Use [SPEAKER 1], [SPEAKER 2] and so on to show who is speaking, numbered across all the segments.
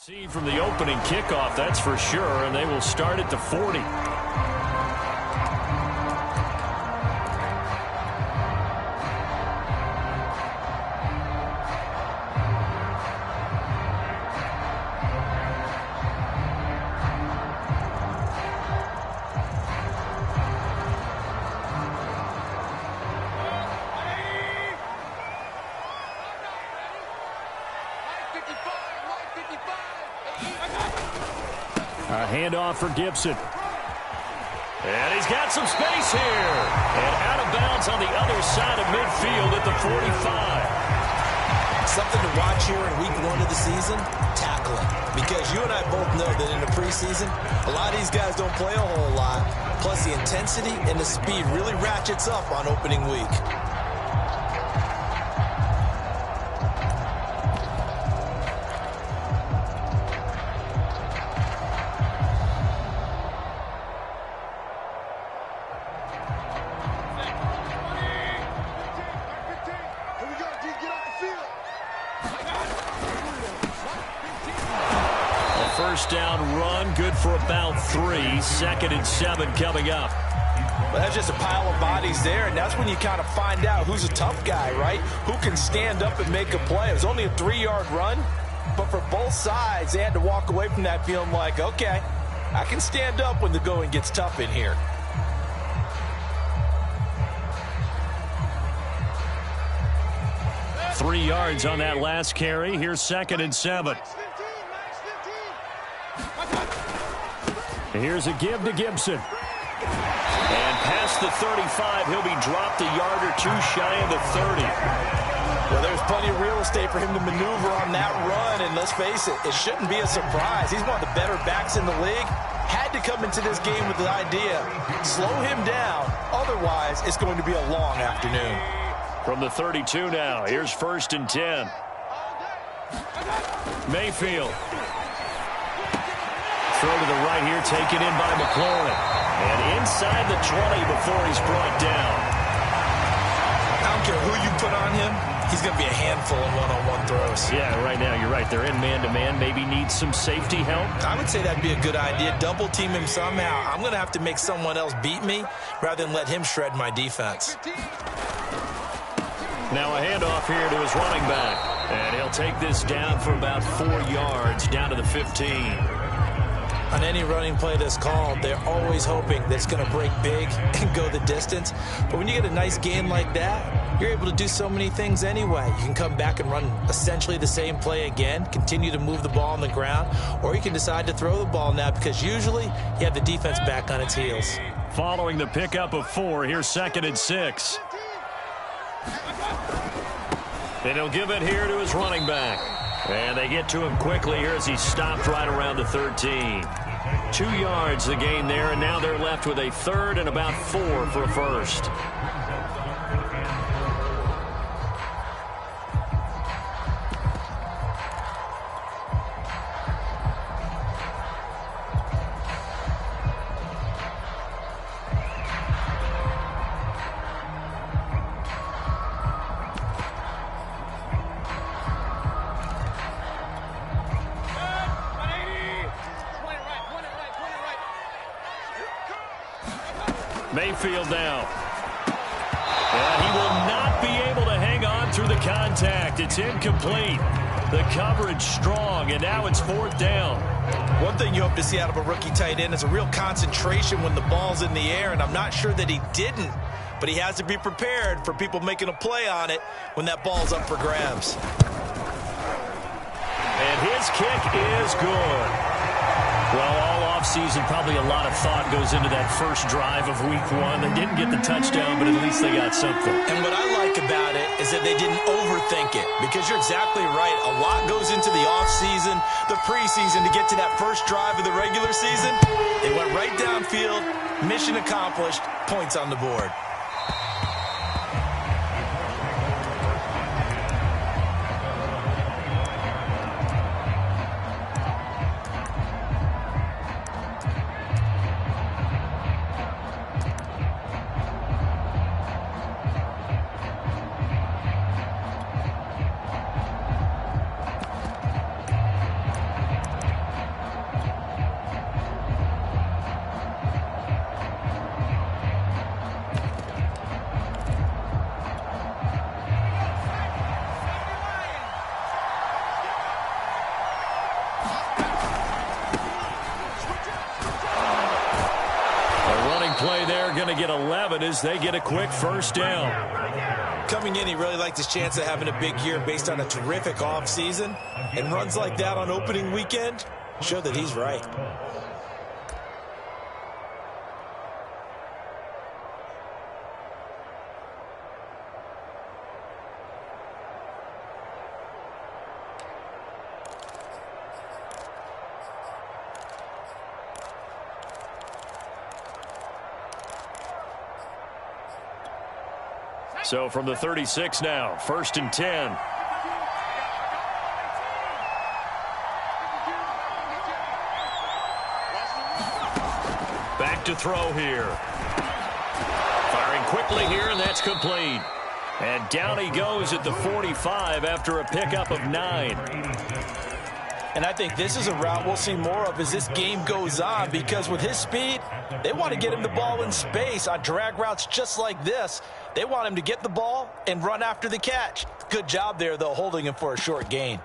[SPEAKER 1] See from the opening kickoff, that's for sure, and they will start at the 40. A handoff for Gibson. And he's got some space here. And out of bounds on the other side of midfield at the 45.
[SPEAKER 2] Something to watch here in week 1 of the season, tackling. Because you and I both know that in the preseason, a lot of these guys don't play a whole lot. Plus the intensity and the speed really ratchets up on opening week.
[SPEAKER 1] First down run, good for about 3. 2nd and 7 coming up.
[SPEAKER 2] Well, that's just a pile of bodies there, and that's when you kind of find out who's a tough guy, right? Who can stand up and make a play. It was only a 3-yard run, but for both sides, they had to walk away from that feeling like, okay, I can stand up when the going gets tough in here.
[SPEAKER 1] Three yards on that last carry. Here's 2nd and 7. Here's a give to Gibson. And past the 35, he'll be dropped a yard or 2 shy of the 30.
[SPEAKER 2] Well, there's plenty of real estate for him to maneuver on that run, and let's face it, it shouldn't be a surprise. He's one of the better backs in the league. Had to come into this game with the idea, slow him down, otherwise it's going to be a long afternoon.
[SPEAKER 1] From the 32 now, here's 1st and 10. Mayfield. Throw to the right here, taken in by McLaurin. And inside the 20 before he's brought down.
[SPEAKER 2] I don't care who you put on him, he's going to be a handful in one-on-one throws.
[SPEAKER 1] Yeah, right now you're right. They're in man-to-man. Maybe needs some safety help.
[SPEAKER 2] I would say that'd be a good idea. Double team him somehow. I'm going to have to make someone else beat me rather than let him shred my defense.
[SPEAKER 1] Now a handoff here to his running back. And he'll take this down for about 4 yards, down to the 15.
[SPEAKER 2] On any running play that's called, they're always hoping that it's going to break big and go the distance. But when you get a nice game like that, you're able to do so many things anyway. You can come back and run essentially the same play again, continue to move the ball on the ground, or you can decide to throw the ball now because usually you have the defense back on its heels.
[SPEAKER 1] Following the pickup of 4, here's 2nd and 6. And he'll give it here to his running back. And they get to him quickly here as he stopped right around the 13. 2 yards the gain there, and now they're left with a 3rd and about 4 for a first. Mayfield now. And he will not be able to hang on through the contact. It's incomplete. The coverage strong, and now it's 4th down.
[SPEAKER 2] One thing you hope to see out of a rookie tight end is a real concentration when the ball's in the air, and I'm not sure that he didn't, but he has to be prepared for people making a play on it when that ball's up for grabs.
[SPEAKER 1] And his kick is good. Well, all offseason, probably a lot of thought goes into that first drive of week 1. They didn't get the touchdown, but at least they got something.
[SPEAKER 2] And what I like about it is that they didn't overthink it, because you're exactly right. A lot goes into the offseason, the preseason to get to that first drive of the regular season. They went right downfield, mission accomplished, points on the board.
[SPEAKER 1] play there, going to get 11 as they get a quick first down.
[SPEAKER 2] Coming in, he really liked his chance of having a big year based on a terrific offseason. And runs like that on opening weekend show that he's right.
[SPEAKER 1] So from the 36 now, 1st and 10. Back to throw here. Firing quickly here, and that's complete. And down he goes at the 45 after a pickup of 9.
[SPEAKER 2] And I think this is a route we'll see more of as this game goes on, because with his speed, they want to get him the ball in space on drag routes just like this. They want him to get the ball and run after the catch. Good job there, though, holding him for a short gain.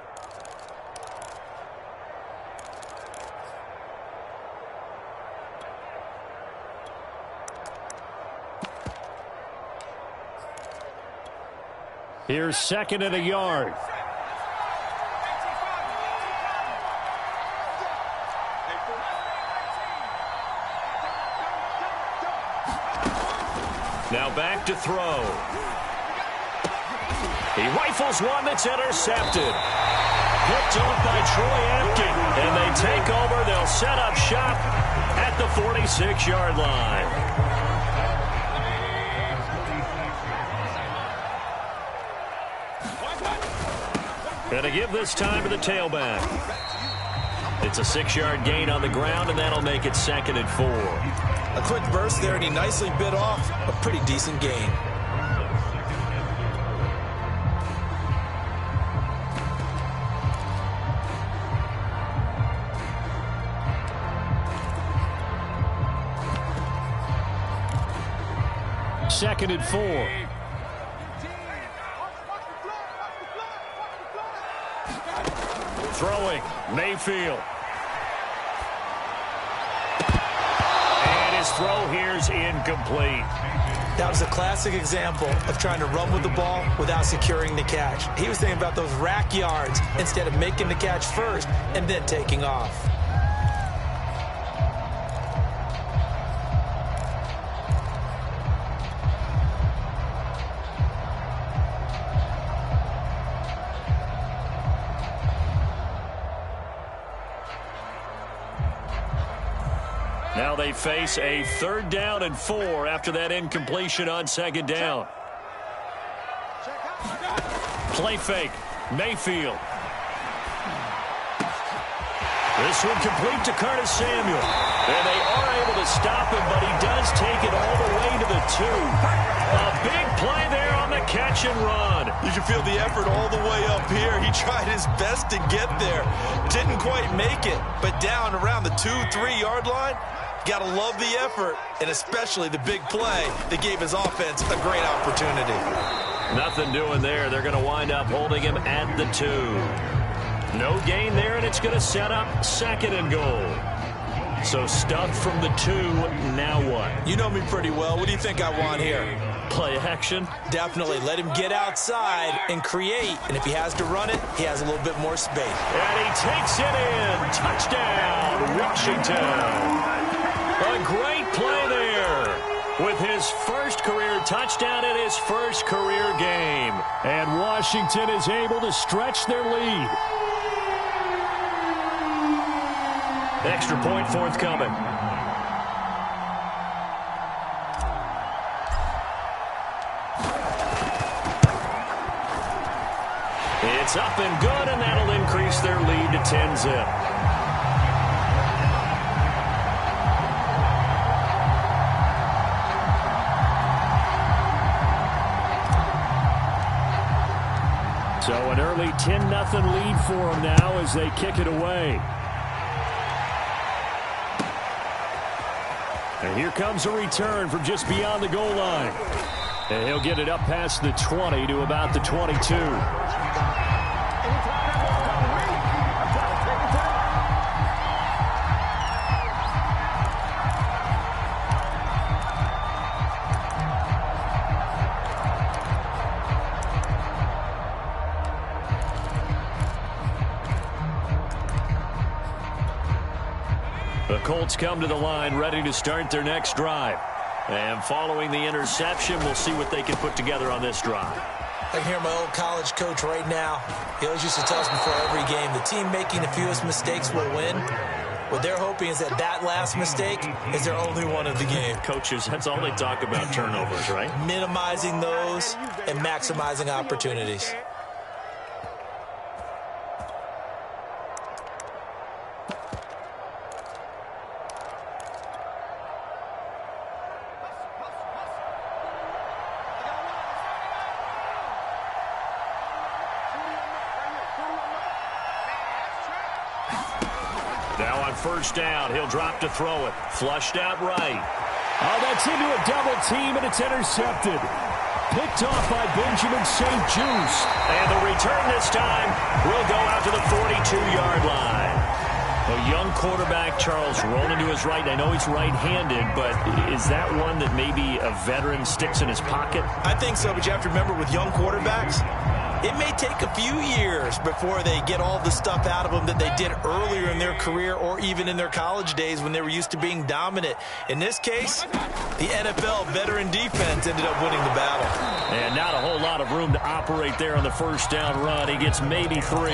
[SPEAKER 1] Here's 2nd and a yard. Now back to throw. He rifles one that's intercepted. Picked off by Troy Apke. And they take over. They'll set up shop at the 46-yard line. Going to give this time to the tailback. It's a 6-yard gain on the ground, and that'll make it 2nd and 4.
[SPEAKER 2] A quick burst there, and he nicely bit off a pretty decent gain.
[SPEAKER 1] Second and 4. Throwing, Mayfield. And his throw here's incomplete.
[SPEAKER 2] That was a classic example of trying to run with the ball without securing the catch. He was thinking about those rack yards instead of making the catch first and then taking off.
[SPEAKER 1] Now they face a 3rd down and 4 after that incompletion on 2nd down. Play fake. Mayfield. This one complete to Curtis Samuel. And they are able to stop him, but he does take it all the way to the 2. A big play there on the catch and run.
[SPEAKER 2] You can feel the effort all the way up here. He tried his best to get there. Didn't quite make it, but down around the 2-3 yard line. Got to love the effort, and especially the big play that gave his offense a great opportunity.
[SPEAKER 1] Nothing doing there. They're going to wind up holding him at the 2. No gain there, and it's going to set up 2nd and goal. So stuffed from the 2, now what?
[SPEAKER 2] You know me pretty well. What do you think I want here?
[SPEAKER 1] Play action?
[SPEAKER 2] Definitely. Let him get outside and create. And if he has to run it, he has a little bit more space.
[SPEAKER 1] And he takes it in. Touchdown, Washington. A great play there with his first career touchdown in his first career game. And Washington is able to stretch their lead. Extra point forthcoming. It's up and good, and that'll increase their lead to 10-zip. So an early 10-0 lead for them now as they kick it away. And here comes a return from just beyond the goal line. And he'll get it up past the 20 to about the 22. Colts come to the line ready to start their next drive. And following the interception, we'll see what they can put together on this drive.
[SPEAKER 2] I can hear my old college coach right now. He always used to tell us before every game, the team making the fewest mistakes will win. What they're hoping is that last mistake is their only one of the game.
[SPEAKER 1] Coaches, that's all they talk about, turnovers, right?
[SPEAKER 2] Minimizing those and maximizing opportunities.
[SPEAKER 1] Now on first down, he'll drop to throw it. Flushed out right.
[SPEAKER 3] Oh, that's into a double team, and it's intercepted. Picked off by Benjamin St. Juice.
[SPEAKER 1] And the return this time will go out to the 42-yard line. A young quarterback, Charles, rolling to his right. I know he's right-handed, but is that one that maybe a veteran sticks in his pocket?
[SPEAKER 2] I think so, but you have to remember with young quarterbacks, it may take a few years before they get all the stuff out of them that they did earlier in their career or even in their college days when they were used to being dominant. In this case, the NFL veteran defense ended up winning the battle.
[SPEAKER 1] And not a whole lot of room to operate there on the first down run. He gets maybe 3.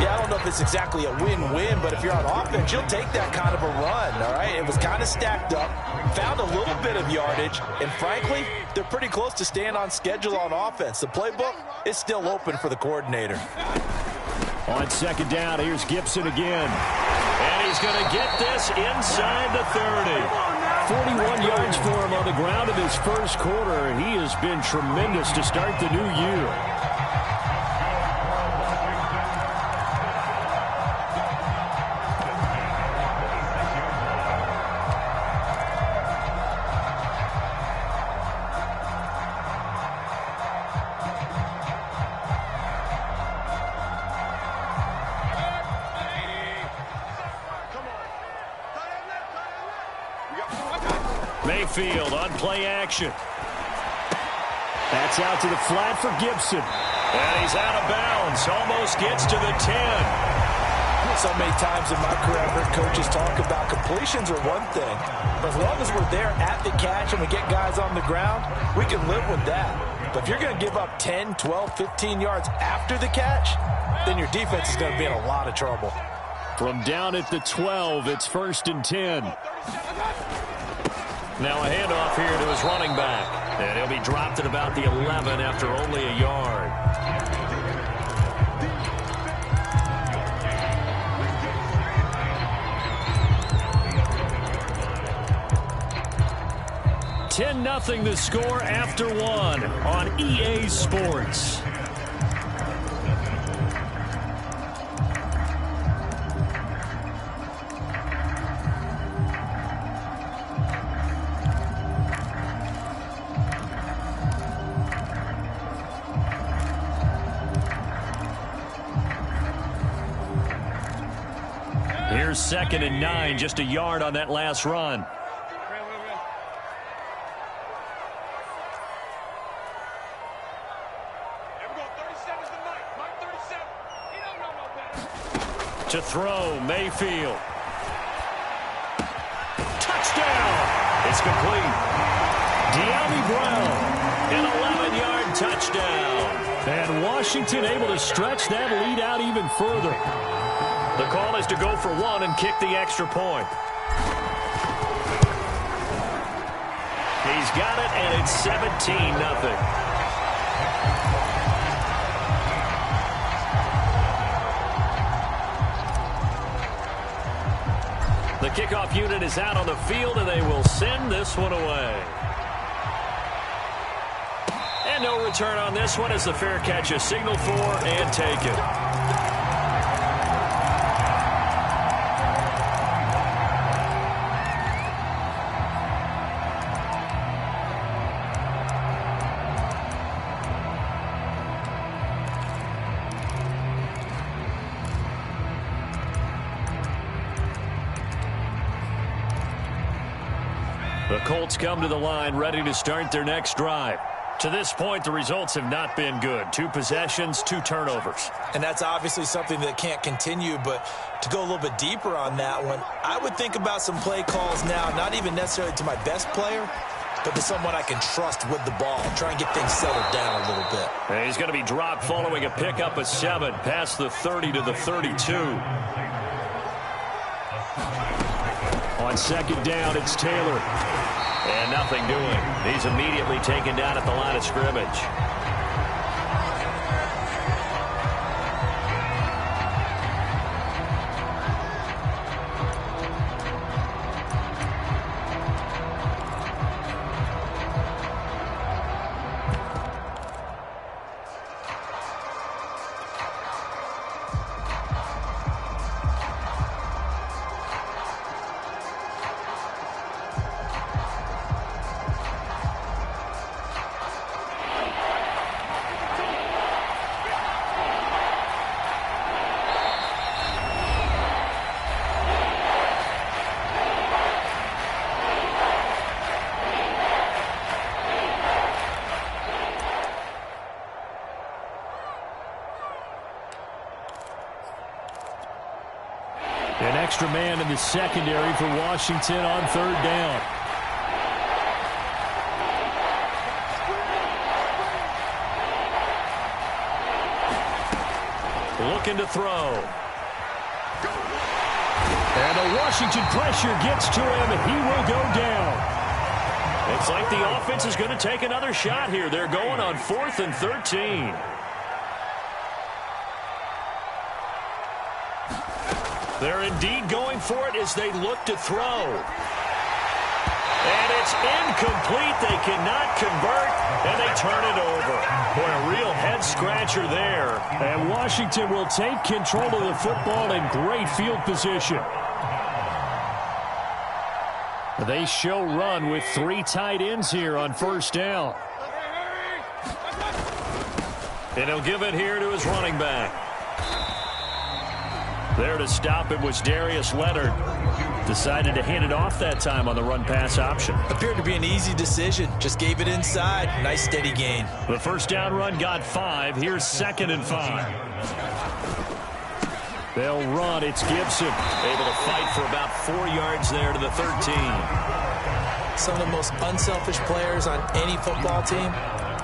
[SPEAKER 2] Yeah, I don't know if it's exactly a win-win, but if you're on offense, you'll take that kind of a run, all right? It was kind of stacked up, found a little bit of yardage, and frankly, they're pretty close to staying on schedule on offense. The playbook is still open for the coordinator.
[SPEAKER 3] On second down, here's Gibson again.
[SPEAKER 1] And he's going to get this inside the 30.
[SPEAKER 3] 41 yards for him on the ground in his first quarter. He has been tremendous to start the new year.
[SPEAKER 1] Mayfield on play action.
[SPEAKER 3] That's out to the flat for Gibson.
[SPEAKER 1] And he's out of bounds. Almost gets to the 10.
[SPEAKER 2] So many times in my career, I've heard coaches talk about completions are one thing. But as long as we're there at the catch and we get guys on the ground, we can live with that. But if you're going to give up 10, 12, 15 yards after the catch, then your defense is going to be in a lot of trouble.
[SPEAKER 3] From down at the 12, it's 1st and 10.
[SPEAKER 1] Now a handoff here to his running back. And he'll be dropped at about the 11 after only a yard. $10-0 the score after 1 on EA Sports. Here's 2nd and 9, just a yard on that last run. To throw, Mayfield. Touchdown! It's complete. De'Ami Brown, an 11-yard touchdown.
[SPEAKER 3] And Washington able to stretch that lead out even further.
[SPEAKER 1] The call is to go for 1 and kick the extra point. He's got it, and it's 17-0. The kickoff unit is out on the field, and they will send this one away. And no return on this one as the fair catch is signaled for and taken. The Colts come to the line ready to start their next drive. To this point, the results have not been good. 2 possessions, 2 turnovers.
[SPEAKER 2] And that's obviously something that can't continue, but to go a little bit deeper on that one, I would think about some play calls now, not even necessarily to my best player, but to someone I can trust with the ball. Try and get things settled down a little bit.
[SPEAKER 1] And he's going to be dropped following a pickup of 7 past the 30 to the 32.
[SPEAKER 3] On second down, it's Taylor.
[SPEAKER 1] And nothing doing. He's immediately taken down at the line of scrimmage.
[SPEAKER 3] An extra man in the secondary for Washington on third down.
[SPEAKER 1] Looking to throw.
[SPEAKER 3] And the Washington pressure gets to him. He will go down.
[SPEAKER 1] It's like the offense is going to take another shot here. They're going on 4th and 13. They're indeed going for it as they look to throw. And it's incomplete. They cannot convert, and they turn it over. Boy, a real head-scratcher there.
[SPEAKER 3] And Washington will take control of the football in great field position. They show run with 3 tight ends here on first down.
[SPEAKER 1] And he'll give it here to his running back. There to stop it was Darius Leonard. Decided to hand it off that time on the run-pass option.
[SPEAKER 2] Appeared to be an easy decision. Just gave it inside. Nice steady gain.
[SPEAKER 1] The first down run got 5. Here's 2nd and 5.
[SPEAKER 3] They'll run. It's Gibson.
[SPEAKER 1] Able to fight for about 4 yards there to the 13.
[SPEAKER 2] Some of the most unselfish players on any football team,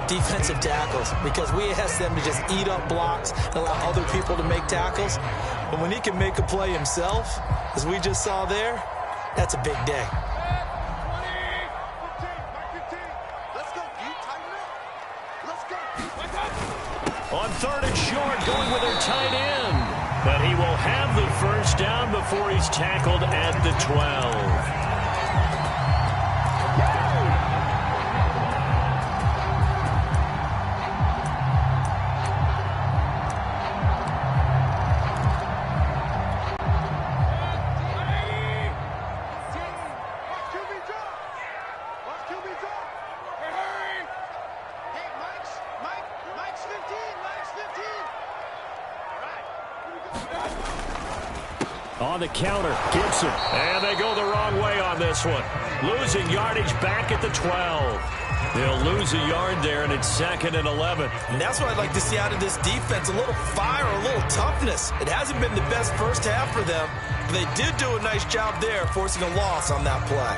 [SPEAKER 2] defensive tackles, because we ask them to just eat up blocks and allow other people to make tackles. But when he can make a play himself, as we just saw there, that's a big day.
[SPEAKER 1] On 3rd and short, going with their tight end. But he will have the first down before he's tackled at the 12.
[SPEAKER 3] On the counter, Gibson.
[SPEAKER 1] And they go the wrong way on this one. Losing yardage back at the 12. They'll lose a yard there, and it's 2nd and 11.
[SPEAKER 2] And that's what I'd like to see out of this defense, a little fire, a little toughness. It hasn't been the best first half for them, but they did do a nice job there, forcing a loss on that play.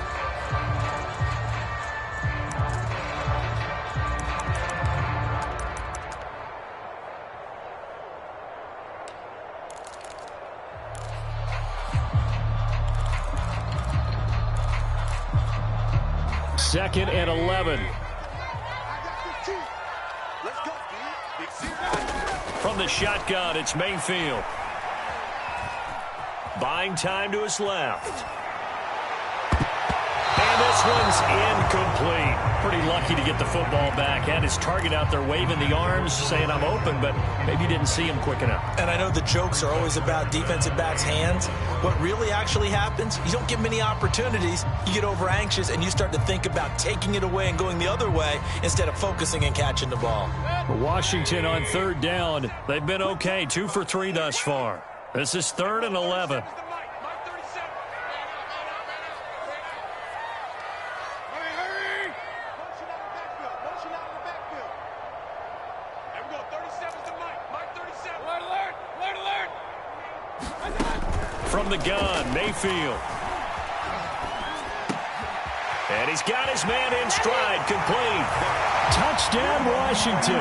[SPEAKER 3] Second and 11.
[SPEAKER 1] From the shotgun, it's Mayfield. Buying time to his left. And this one's incomplete. Pretty lucky to get the football back. Had his target out there waving the arms, saying I'm open, but maybe didn't see him quick enough.
[SPEAKER 2] And I know the jokes are always about defensive backs' hands. What really actually happens, you don't get many opportunities. You get over anxious, and you start to think about taking it away and going the other way instead of focusing and catching the ball.
[SPEAKER 3] Washington on third down.
[SPEAKER 1] They've been okay, 2 for 3 thus far. This is 3rd and 11. from the gun. Mayfield. And he's got his man in stride. Complete.
[SPEAKER 3] Touchdown, Washington.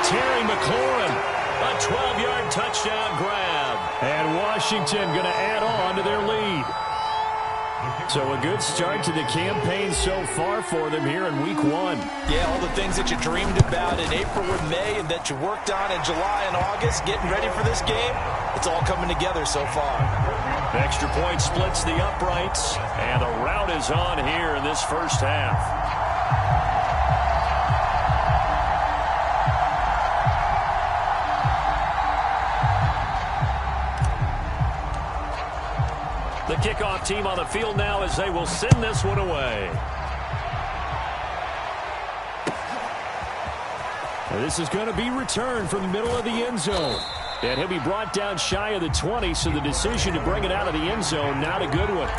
[SPEAKER 1] Terry McLaurin. A 12-yard touchdown grab.
[SPEAKER 3] And Washington going to add on to their lead. So a good start to the campaign so far for them here in week 1.
[SPEAKER 2] Yeah, all the things that you dreamed about in April and May and that you worked on in July and August, getting ready for this game, it's all coming together so far.
[SPEAKER 1] Extra point splits the uprights, and the route is on here in this first half. The kickoff team on the field now as they will send this one away.
[SPEAKER 3] And this is going to be returned from the middle of the end zone. And he'll be brought down shy of the 20, so the decision to bring it out of the end zone, not a good one.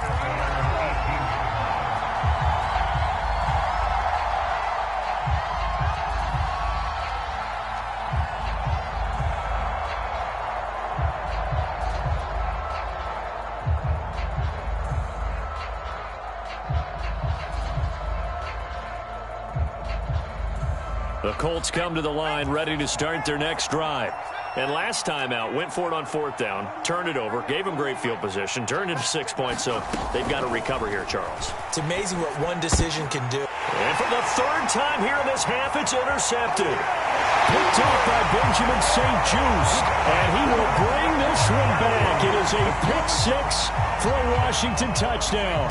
[SPEAKER 1] The Colts come to the line ready to start their next drive. And last time out, went for it on 4th down, turned it over, gave them great field position, turned it to 6 points, so they've got to recover here, Charles.
[SPEAKER 2] It's amazing what one decision can do.
[SPEAKER 1] And for the 3rd time here in this half, it's intercepted.
[SPEAKER 3] Picked off by Benjamin St. Juste, and he will bring this one back. It is a pick 6 for a Washington touchdown.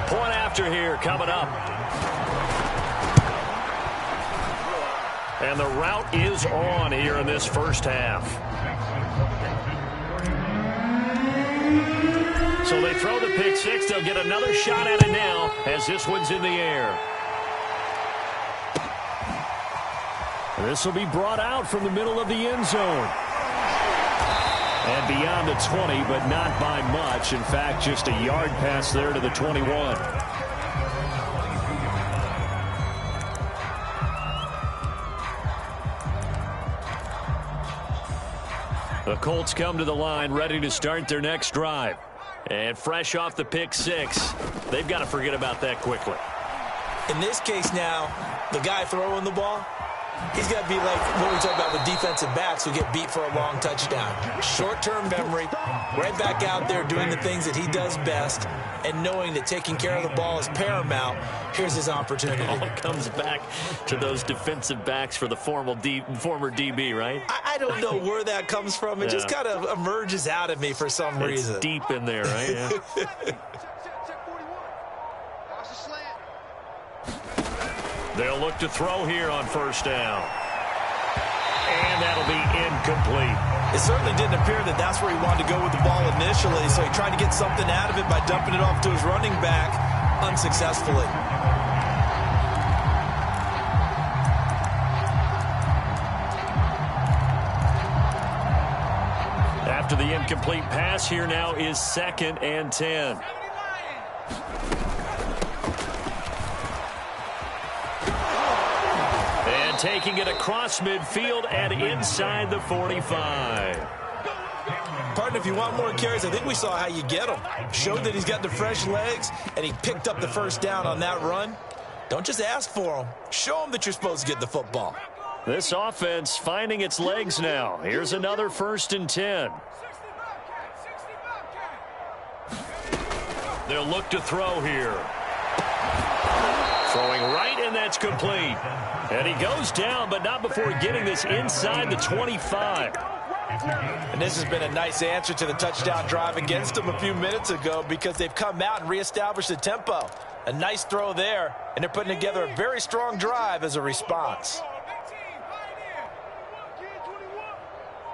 [SPEAKER 1] Point after here coming up. And the route is on here in this first half. So they throw the pick 6. They'll get another shot at it now as this one's in the air.
[SPEAKER 3] This will be brought out from the middle of the end zone. And beyond the 20, but not by much. In fact, just a yard pass there to the 21. The Colts come to the line ready to start their next drive. And fresh off the pick 6, they've got to forget about that quickly.
[SPEAKER 2] In this case now, the guy throwing the ball, he's got to be like what we talk about with defensive backs who get beat for a long touchdown. Short-term memory, right back out there doing the things that he does best, and knowing that taking care of the ball is paramount. Here's his opportunity.
[SPEAKER 1] It all comes back to those defensive backs for the former DB, right?
[SPEAKER 2] I don't know where that comes from. It just kind of emerges out of me for some reason.
[SPEAKER 1] It's deep in there, right? Yeah. They'll look to throw here on 1st down. And that'll be incomplete.
[SPEAKER 2] It certainly didn't appear that that's where he wanted to go with the ball initially, so he tried to get something out of it by dumping it off to his running back unsuccessfully.
[SPEAKER 1] After the incomplete pass, here now is 2nd and 10. Taking it across midfield and inside the 45.
[SPEAKER 2] Partner, if you want more carries, I think we saw how you get him. Showed that he's got the fresh legs, and he picked up the 1st down on that run. Don't just ask for him. Show him that you're supposed to get the football.
[SPEAKER 1] This offense finding its legs now. Here's another 1st and 10. They'll look to throw here. Throwing right, and that's complete. And he goes down, but not before getting this inside the 25.
[SPEAKER 2] And this has been a nice answer to the touchdown drive against them a few minutes ago because they've come out and reestablished the tempo. A nice throw there, and they're putting together a very strong drive as a response.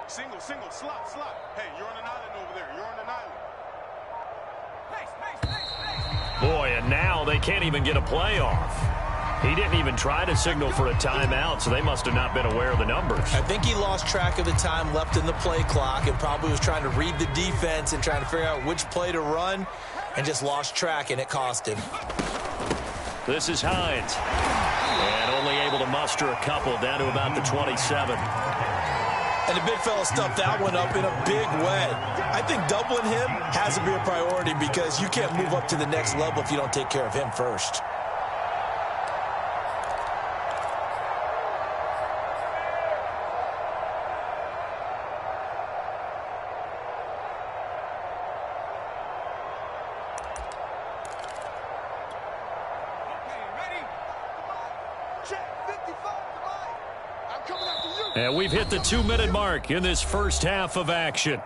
[SPEAKER 4] Single, slot. Hey, you're on an island over there. You're on an island.
[SPEAKER 1] Boy, and now they can't even get a play off. He didn't even try to signal for a timeout, so they must have not been aware of the numbers.
[SPEAKER 2] I think he lost track of the time left in the play clock and probably was trying to read the defense and trying to figure out which play to run and just lost track, and it cost him.
[SPEAKER 1] This is Hines. And only able to muster a couple down to about the 27.
[SPEAKER 2] And the big fella stuffed that one up in a big way. I think doubling him has to be a priority because you can't move up to the next level if you don't take care of him first.
[SPEAKER 3] And we've hit the 2-minute mark in this first half of action.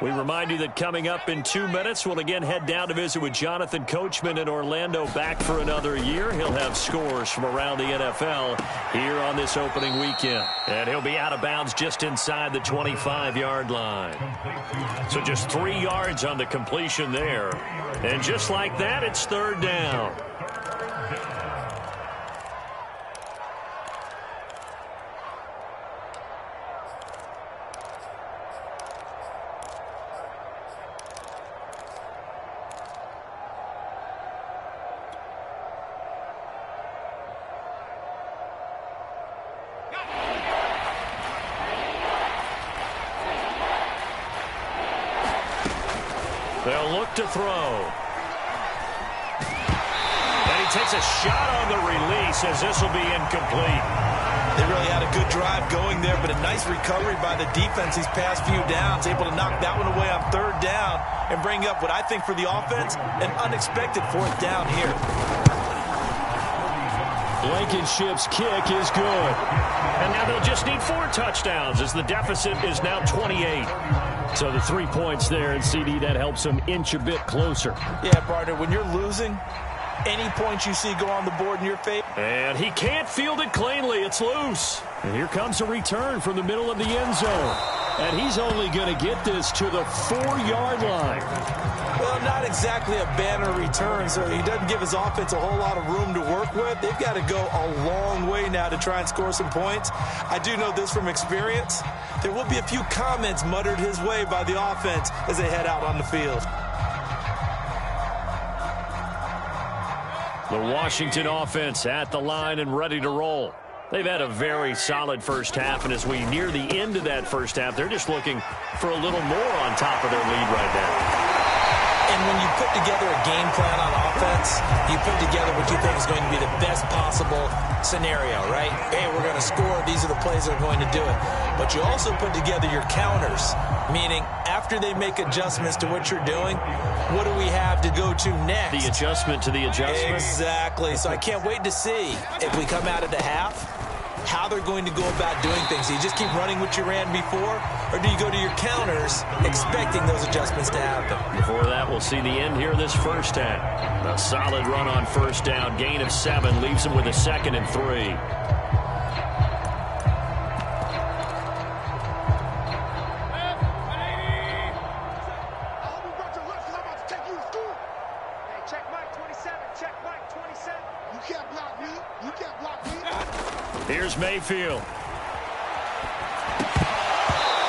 [SPEAKER 3] We remind you that coming up in 2 minutes, we'll again head down to visit with Jonathan Coachman in Orlando, back for another year. He'll have scores from around the NFL here on this opening weekend. And he'll be out of bounds just inside the 25-yard line. So just 3 yards on the completion there. And just like that, it's third down. They'll look to throw. And he takes a shot on the release as this will be incomplete.
[SPEAKER 2] They really had a good drive going there, but a nice recovery by the defense these past few downs, able to knock that one away on third down and bring up what I think for the offense, an unexpected fourth down here.
[SPEAKER 3] Blankenship's kick is good.
[SPEAKER 1] And now they'll just need 4 touchdowns as the deficit is now 28.
[SPEAKER 3] So the 3 points there, and CD, that helps them inch a bit closer.
[SPEAKER 2] Yeah, partner, when you're losing, any points you see go on the board in your favor.
[SPEAKER 3] And he can't field it cleanly. It's loose. And here comes a return from the middle of the end zone. And he's only going to get this to the 4-yard line.
[SPEAKER 2] Well, not exactly a banner return, so he doesn't give his offense a whole lot of room to work with. They've got to go a long way now to try and score some points. I do know this from experience. There will be a few comments muttered his way by the offense as they head out on the field.
[SPEAKER 3] The Washington offense at the line and ready to roll. They've had a very solid first half, and as we near the end of that first half, they're just looking for a little more on top of their lead right now.
[SPEAKER 2] And when you put together a game plan on offense, you put together what you think is going to be the best possible scenario, right? Hey, we're going to score. These are the plays that are going to do it. But you also put together your counters, meaning after they make adjustments to what you're doing, what do we have to go to next?
[SPEAKER 3] The adjustment to the adjustment.
[SPEAKER 2] Exactly. So I can't wait to see if we come out of the half, how they're going to go about doing things. Do you just keep running what you ran before, or do you go to your counters expecting those adjustments to happen?
[SPEAKER 3] Before that, we'll see the end here this first half. A solid run on first down. Gain of 7 leaves him with a 2nd and 3. Here's Mayfield.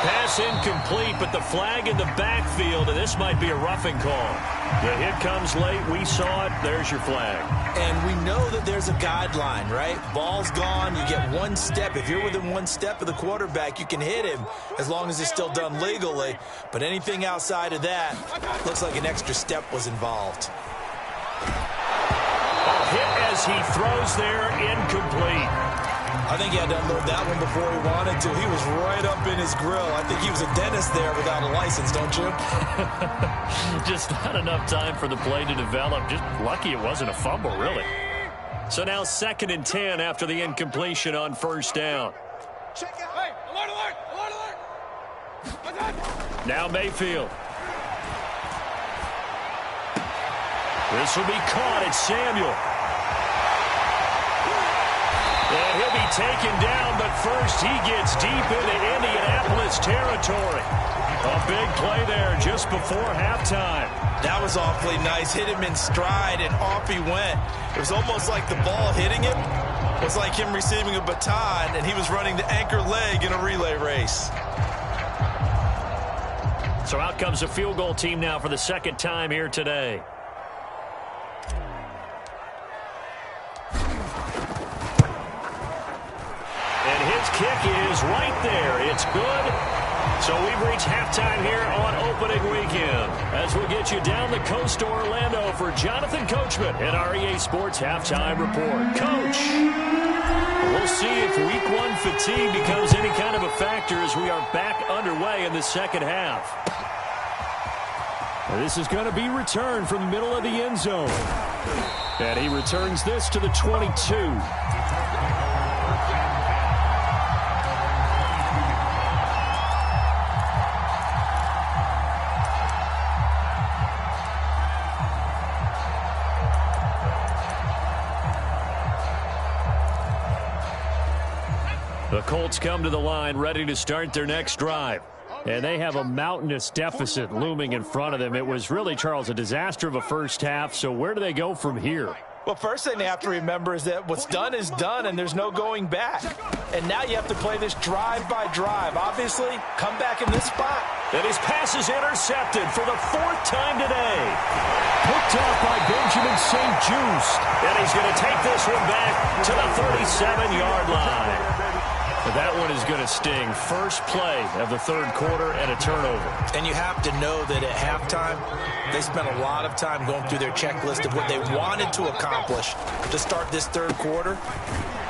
[SPEAKER 3] Pass incomplete, but the flag in the backfield, and this might be a roughing call. The hit comes late. We saw it. There's your flag.
[SPEAKER 2] And we know that there's a guideline, right? Ball's gone. You get 1 step. If you're within 1 step of the quarterback, you can hit him as long as it's still done legally. But anything outside of that, looks like an extra step was involved.
[SPEAKER 3] A hit as he throws there, incomplete.
[SPEAKER 2] I think he had to unload that one before he wanted to. He was right up in his grill. I think he was a dentist there without a license, don't you?
[SPEAKER 3] Just not enough time for the play to develop. Just lucky it wasn't a fumble, really. So now 2nd and 10 after the incompletion on first down.
[SPEAKER 4] Hey, alert, alert, alert, alert.
[SPEAKER 3] Now Mayfield. This will be caught. It's Samuel. And he'll be taken down, but first he gets deep into Indianapolis territory. A big play there just before halftime.
[SPEAKER 2] That was awfully nice. Hit him in stride, and off he went. It was almost like the ball hitting him was like him receiving a baton, and he was running the anchor leg in a relay race.
[SPEAKER 3] So out comes a field goal team now for the 2nd time here today.
[SPEAKER 1] kick is right there. It's good. So we've reached halftime here on opening weekend. As we'll get you down the coast to Orlando for Jonathan Coachman in our EA Sports Halftime Report. Coach, we'll see if Week 1 fatigue becomes any kind of a factor as we are back underway in the second half.
[SPEAKER 3] This is going to be returned from the middle of the end zone. And he returns this to the 22.
[SPEAKER 1] The Colts come to the line ready to start their next drive.
[SPEAKER 3] And they have a mountainous deficit looming in front of them. It was really, Charles, a disaster of a first half. So where do they go from here?
[SPEAKER 2] Well, first thing they have to remember is that what's done is done, and there's no going back. And now you have to play this drive by drive. Obviously, come back in this spot.
[SPEAKER 1] And his pass is intercepted for the 4th time today.
[SPEAKER 3] Picked off by Benjamin St. Juste.
[SPEAKER 1] And he's going to take this one back to the 37-yard line. But that one is going to sting. First play of the third quarter and a turnover.
[SPEAKER 2] And you have to know that at halftime, they spent a lot of time going through their checklist of what they wanted to accomplish to start this third quarter.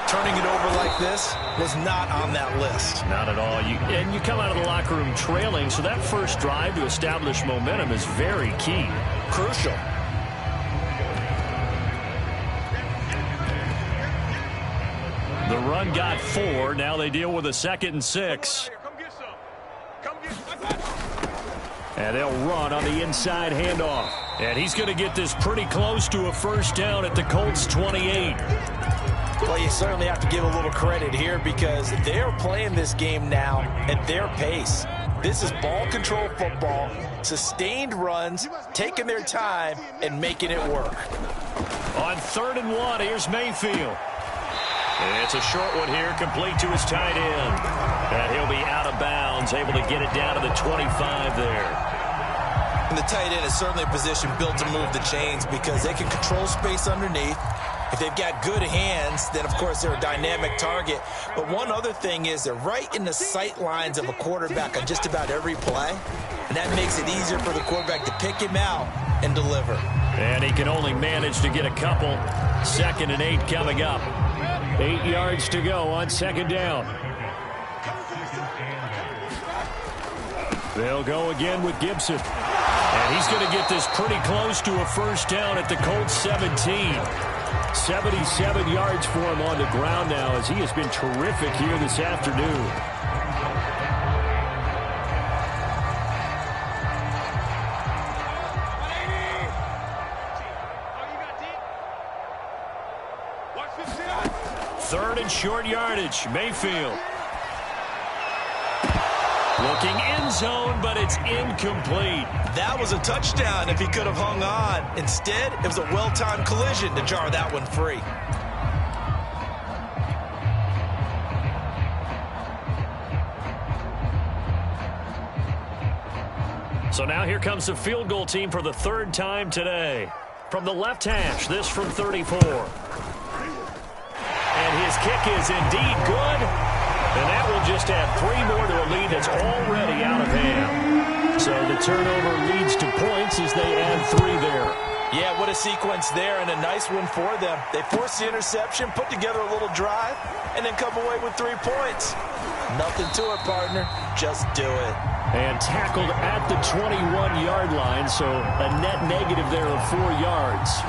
[SPEAKER 2] Turning it over like this was not on that list.
[SPEAKER 1] Not at all. And you come out of the locker room trailing, so that first drive to establish momentum is very key.
[SPEAKER 2] Crucial.
[SPEAKER 1] The run got 4. Now they deal with a 2nd and 6. And they'll run on the inside handoff. And he's going to get this pretty close to a first down at the Colts 28.
[SPEAKER 2] Well, you certainly have to give a little credit here because they're playing this game now at their pace. This is ball control football, sustained runs, taking their time, and making it work.
[SPEAKER 1] On 3rd and 1, here's Mayfield. And it's a short one here, complete to his tight end. And he'll be out of bounds, able to get it down to the 25 there.
[SPEAKER 2] And the tight end is certainly a position built to move the chains because they can control space underneath. If they've got good hands, then, of course, they're a dynamic target. But one other thing is they're right in the sight lines of a quarterback on just about every play. And that makes it easier for the quarterback to pick him out and deliver.
[SPEAKER 1] And he can only manage to get a couple. 2nd and 8 coming up.
[SPEAKER 3] 8 yards to go on 2nd down. They'll go again with Gibson.
[SPEAKER 1] And he's going to get this pretty close to a first down at the Colts 17.
[SPEAKER 3] 77 yards for him on the ground now as he has been terrific here this afternoon.
[SPEAKER 1] Third and short yardage. Mayfield. Looking end zone, but it's incomplete.
[SPEAKER 2] That was a touchdown if he could have hung on. Instead, it was a well-timed collision to jar that one free.
[SPEAKER 1] So now here comes the field goal team for the 3rd time today. From the left hash, this from 34. And his kick is indeed good. And that will just add 3 more to a lead that's already out of hand.
[SPEAKER 3] So the turnover leads to points as they add 3 there.
[SPEAKER 2] Yeah, what a sequence there, and a nice one for them. They forced the interception, put together a little drive, and then come away with 3 points. Nothing to it, partner. Just do it.
[SPEAKER 3] And tackled at the 21-yard line, so a net negative there of 4 yards.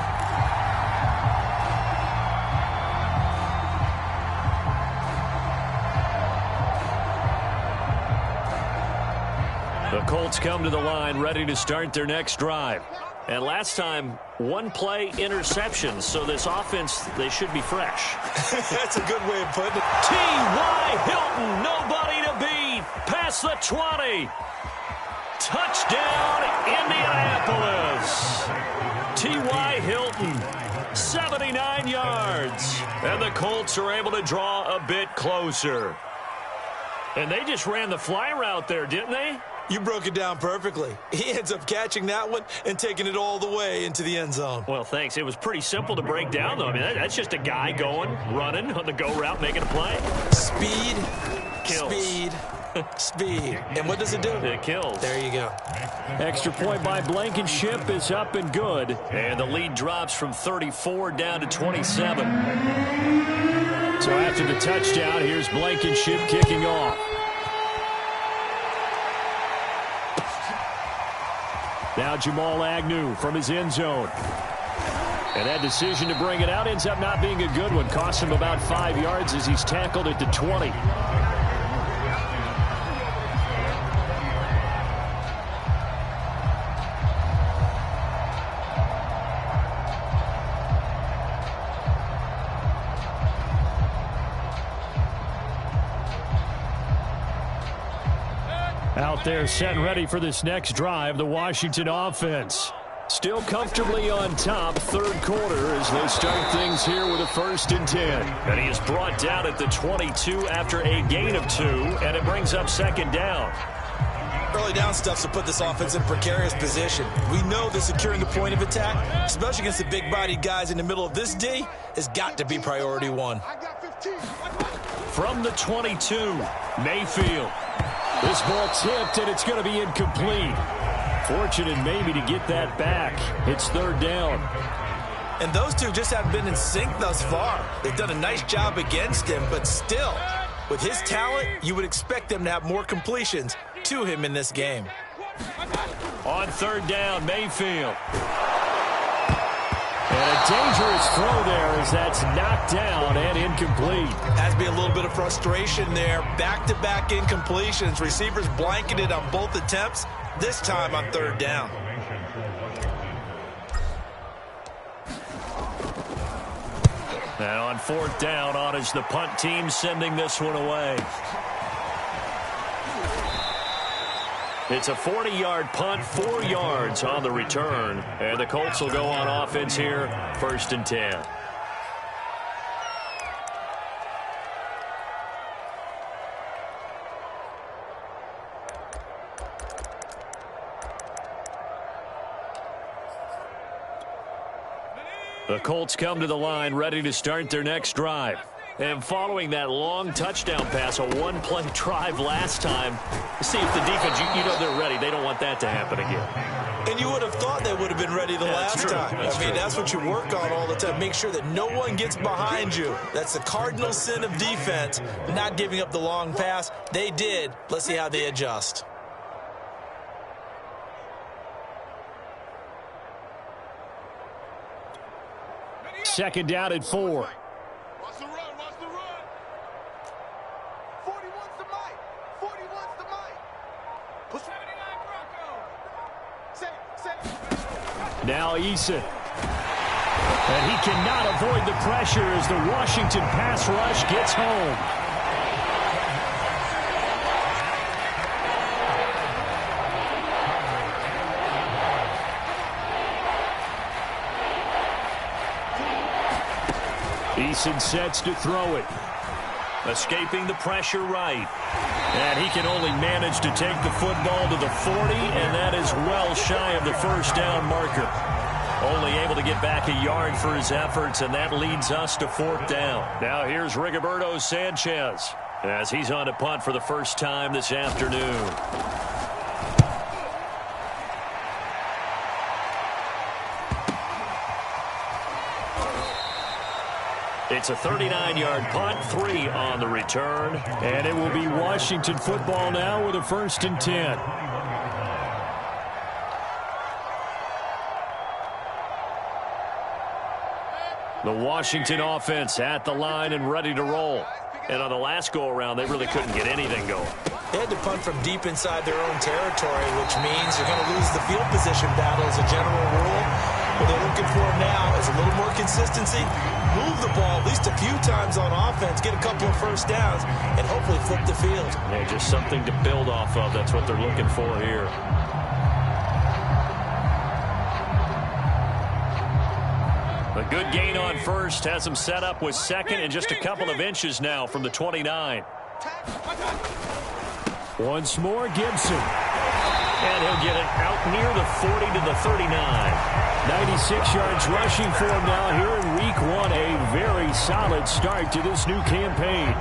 [SPEAKER 1] The Colts come to the line ready to start their next drive. And last time, 1-play interceptions, so this offense, they should be fresh.
[SPEAKER 2] That's a good way of putting it.
[SPEAKER 1] T.Y. Hilton, nobody to beat. Past the 20. Touchdown, Indianapolis. T.Y. Hilton, 79 yards. And the Colts are able to draw a bit closer. And they just ran the fly route there, didn't they?
[SPEAKER 2] You broke it down perfectly. He ends up catching that one and taking it all the way into the end zone.
[SPEAKER 1] Well, thanks. It was pretty simple to break down, though. I mean, that's just a guy going, running on the go route, making a play.
[SPEAKER 2] Speed,
[SPEAKER 1] kills.
[SPEAKER 2] Speed, speed. And what does it do?
[SPEAKER 1] It kills.
[SPEAKER 2] There you go.
[SPEAKER 3] Extra point by Blankenship is up and good.
[SPEAKER 1] And the lead drops from 34 down to 27.
[SPEAKER 3] So after the touchdown, here's Blankenship kicking off. Now Jamal Agnew from his end zone. And that decision to bring it out ends up not being a good one. Cost him about 5 yards as he's tackled at the 20. Out there set and ready for this next drive, the Washington offense. Still comfortably on top, third quarter, as they start things here with a 1st and 10.
[SPEAKER 1] And he is brought down at the 22 after a gain of 2, and it brings up 2nd down.
[SPEAKER 2] Early down stuff to put this offense in precarious position. We know that securing the point of attack, especially against the big-bodied guys in the middle of this D, has got to be priority 1.
[SPEAKER 1] From the 22, Mayfield.
[SPEAKER 3] This ball tipped, and it's going to be incomplete. Fortunate maybe to get that back. It's 3rd down.
[SPEAKER 2] And those two just haven't been in sync thus far. They've done a nice job against him, but still, with his talent, you would expect them to have more completions to him in this game.
[SPEAKER 1] On 3rd down, Mayfield.
[SPEAKER 3] And a dangerous throw there as that's knocked down and incomplete.
[SPEAKER 2] Has to be a little bit of frustration there. Back-to-back incompletions. Receivers blanketed on both attempts, this time on 3rd down.
[SPEAKER 1] And on 4th down, on is the punt team sending this one away. It's a 40-yard punt, 4 yards on the return. And the Colts will go on offense here, 1st and 10. The Colts come to the line ready to start their next drive. And following that long touchdown pass, a one-play drive last time, see if the defense, you know they're ready. They don't want that to happen again.
[SPEAKER 2] And you would have thought they would have been ready the last time. That's what you work on all the time. Make sure that no one gets behind you. That's the cardinal sin of defense, not giving up the long pass. They did. Let's see how they adjust.
[SPEAKER 3] Second down at 4.
[SPEAKER 4] Watch the run, watch the run. 41's the mic. 41's the mic. Push 79 Bronco.
[SPEAKER 3] Now Eason. And he cannot avoid the pressure as the Washington pass rush gets home. Eason sets to throw it.
[SPEAKER 1] Escaping the pressure right. And he can only manage to take the football to the 40, and that is well shy of the 1st down marker. Only able to get back a yard for his efforts, and that leads us to 4th down. Now here's Rigoberto Sanchez as he's on to punt for the first time this afternoon. It's a 39-yard punt, 3 on the return.
[SPEAKER 3] And it will be Washington football now with a 1st and 10.
[SPEAKER 1] The Washington offense at the line and ready to roll. And on the last go-around, they really couldn't get anything going.
[SPEAKER 2] They had to punt from deep inside their own territory, which means you're going to lose the field position battle as a general rule. What they're looking for now is a little more consistency, move the ball at least a few times on offense, get a couple of 1st downs, and hopefully flip the field.
[SPEAKER 1] Yeah, just something to build off of. That's what they're looking for here. A good gain on 1st, has him set up with 2nd and just a couple of inches now from the 29.
[SPEAKER 3] Once more, Gibson. And he'll get it out near the 40 to the 39. 96 yards rushing for him now here in week 1. A very solid start to this new campaign.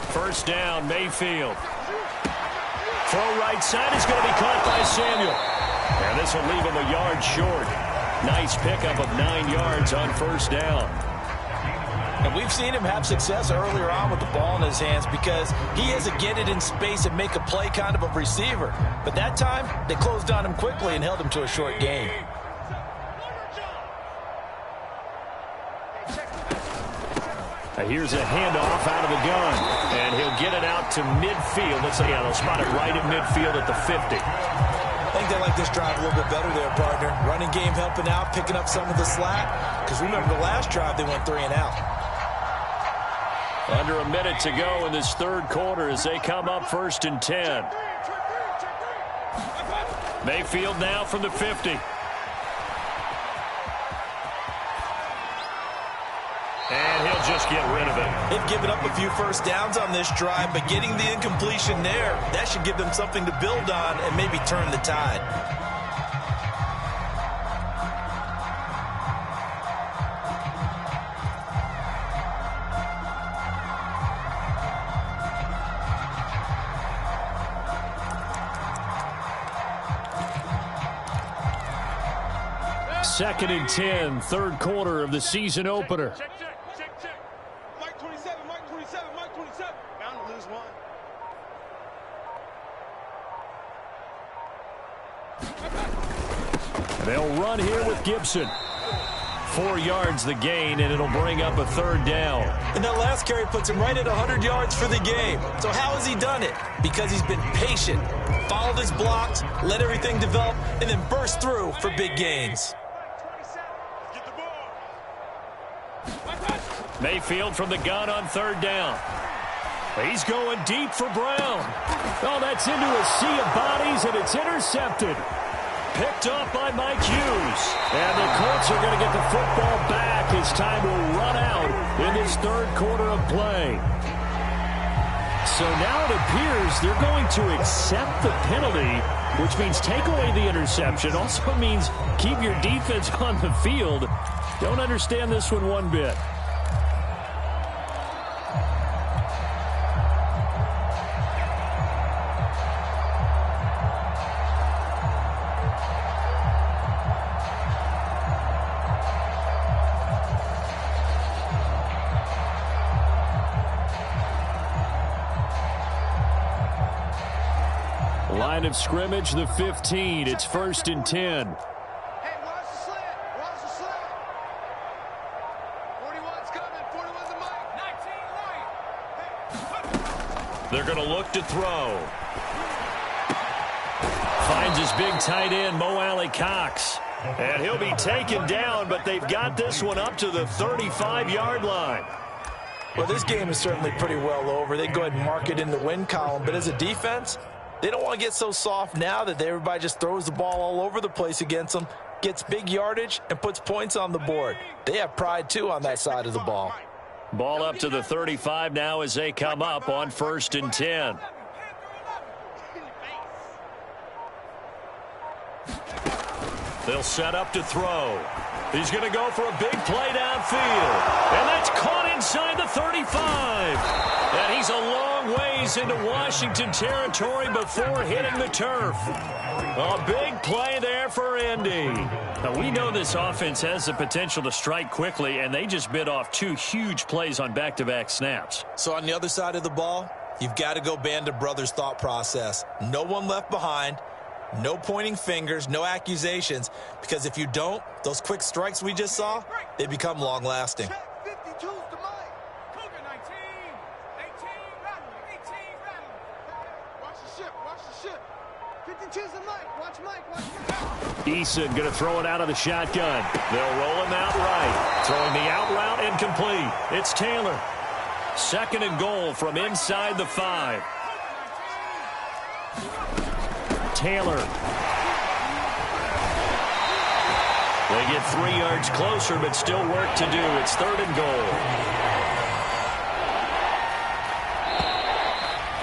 [SPEAKER 3] First down, Mayfield. Throw right side is going to be caught by Samuel. And this will leave him a yard short. Nice pickup of 9 yards on first down.
[SPEAKER 2] And we've seen him have success earlier on with the ball in his hands because he has to get it in space and make a play kind of a receiver. But that time, they closed on him quickly and held him to a short gain.
[SPEAKER 3] Here's a handoff out of the gun. And he'll get it out to midfield. Let's say, they'll spot it right at midfield at the 50.
[SPEAKER 2] I think they like this drive a little bit better there, partner. Running game helping out, picking up some of the slack. Because remember, the last drive, they went 3 and out.
[SPEAKER 3] Under a minute to go in this third quarter as they come up 1st and 10. Mayfield now from the 50. And he'll just get rid of it.
[SPEAKER 2] They've given up a few first downs on this drive, but getting the incompletion there, that should give them something to build on and maybe turn the tide.
[SPEAKER 3] Second and 10, third quarter of the season opener.
[SPEAKER 4] Check. Mike 27, Mike 27, Mike 27. Bound to lose one.
[SPEAKER 3] They'll run here with Gibson. 4 yards the gain, and it'll bring up a third down.
[SPEAKER 2] And that last carry puts him right at 100 yards for the game. So how has he done it? Because he's been patient, followed his blocks, let everything develop, and then burst through for big gains.
[SPEAKER 3] Mayfield from the gun on third down. He's going deep for Brown. Oh, that's into a sea of bodies, and it's intercepted. Picked up by Mike Hughes. And the Colts are going to get the football back as time will run out in this third quarter of play. So now it appears they're going to accept the penalty, which means take away the interception. Also means keep your defense on the field. Don't understand this one bit. Line of scrimmage, the 15. It's 1st and 10.
[SPEAKER 4] Hey, watch the slant. Watch the slant. 41's coming. 41's a mic. 19 right.
[SPEAKER 3] They're going to look to throw. Finds his big tight end, Mo Alley Cox. And he'll be taken down, but they've got this one up to the 35-yard line.
[SPEAKER 2] Well, this game is certainly pretty well over. They go ahead and mark it in the win column. But as a defense, they don't want to get so soft now that everybody just throws the ball all over the place against them, gets big yardage, and puts points on the board. They have pride, too, on that side of the ball.
[SPEAKER 3] Ball up to the 35 now as they come up on 1st and 10. They'll set up to throw. He's going to go for a big play downfield. And that's caught inside the 35. And he's a long ways into Washington territory before hitting the turf. A big play there for Indy. Now, we know this offense has the potential to strike quickly, and they just bit off 2 huge plays on back-to-back snaps.
[SPEAKER 2] So on the other side of the ball, you've got to go band of brothers thought process. No one left behind. No pointing fingers, no accusations, because if you don't, those quick strikes we just saw, they become long-lasting.
[SPEAKER 4] 52's to Mike. Cougar 19. 18 rattle. 18 rattle. Watch the ship. Watch the ship. 52's to Mike. Watch Mike. Watch Mike.
[SPEAKER 3] Eason going to throw it out of the shotgun. They'll roll him out right. Throwing the out route and incomplete. It's Taylor. 2nd and goal from inside the 5. Taylor. They get 3 yards closer, but still work to do. It's 3rd and goal.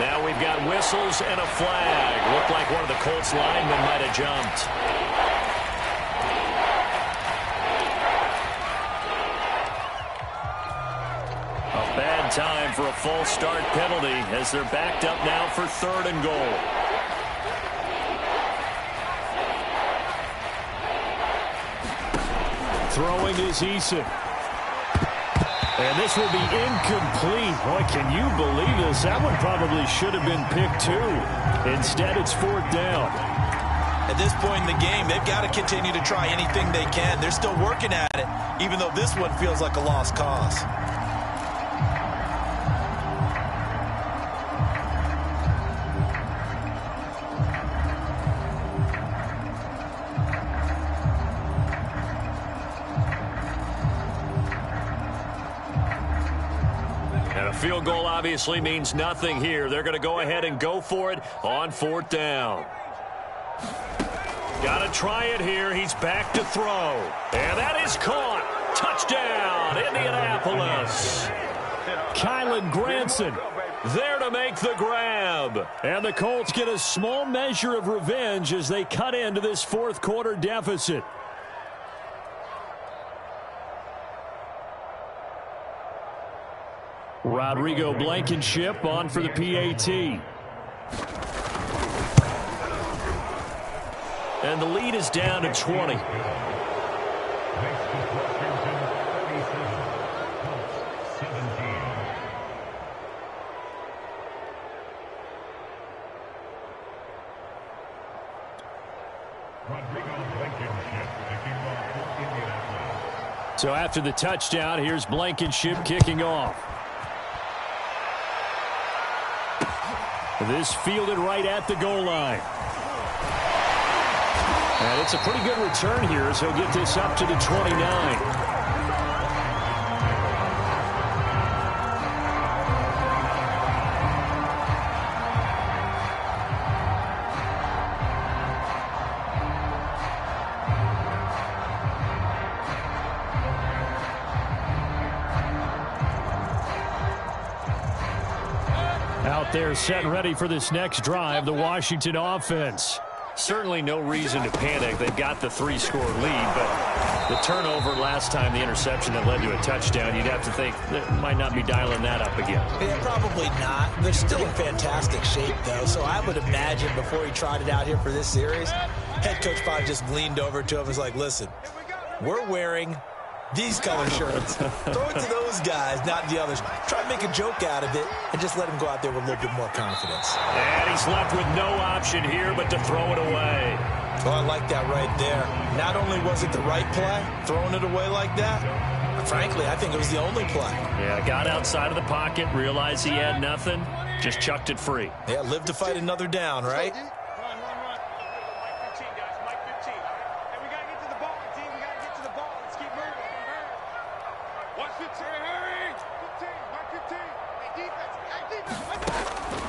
[SPEAKER 3] Now we've got whistles and a flag. Looked like one of the Colts linemen might have jumped. A bad time for a false start penalty as they're backed up now for 3rd and goal. Throwing is Eason. And this will be incomplete. Boy, can you believe this? That one probably should have been picked too. Instead, it's 4th down.
[SPEAKER 2] At this point in the game, they've got to continue to try anything they can. They're still working at it, even though this one feels like a lost cause.
[SPEAKER 3] Field goal obviously means nothing here. They're going to go ahead and go for it on 4th down. Got to try it here. He's back to throw. And that is caught. Touchdown, Indianapolis. Kylan Granson there to make the grab. And the Colts get a small measure of revenge as they cut into this 4th quarter deficit. Rodrigo Blankenship on for the PAT. And the lead is down to 20. So after the touchdown, here's Blankenship kicking off. This fielded right at the goal line. And it's a pretty good return here as he'll get this up to the 29. Out there set ready for this next drive, the Washington offense. Certainly no reason to panic. They've got the 3-score lead, but the turnover last time, the interception that led to a touchdown, you'd have to think they might not be dialing that up again.
[SPEAKER 2] Yeah, probably not. They're still in fantastic shape, though, so I would imagine before he tried it out here for this series, head coach probably just leaned over to him and was like, listen, we're wearing these color shirts. Throw it to those guys, not the others. Try to make a joke out of it and just let him go out there with a little bit more confidence.
[SPEAKER 3] And he's left with no option here but to throw it away.
[SPEAKER 2] Oh, I like that right there. Not only was it the right play, throwing it away like that, frankly, I think it was the only play.
[SPEAKER 3] Yeah, got outside of the pocket, realized he had nothing, just chucked it free.
[SPEAKER 2] Yeah, live to fight another down, right?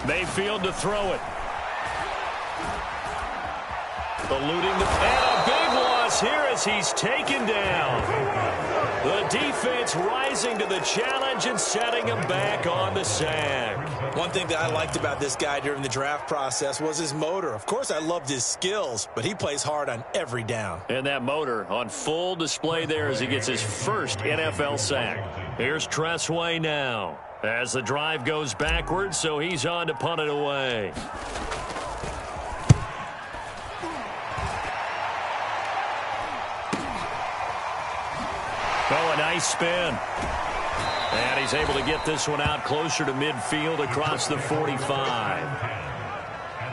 [SPEAKER 3] Mayfield to throw it. Eluding the and a big loss here as he's taken down. The defense rising to the challenge and setting him back on the sack.
[SPEAKER 2] One thing that I liked about this guy during the draft process was his motor. Of course, I loved his skills, but he plays hard on every down.
[SPEAKER 3] And that motor on full display there as he gets his first NFL sack. Here's Tressway now as the drive goes backwards, so he's on to punt it away. Oh, a nice spin. And he's able to get this one out closer to midfield across the 45.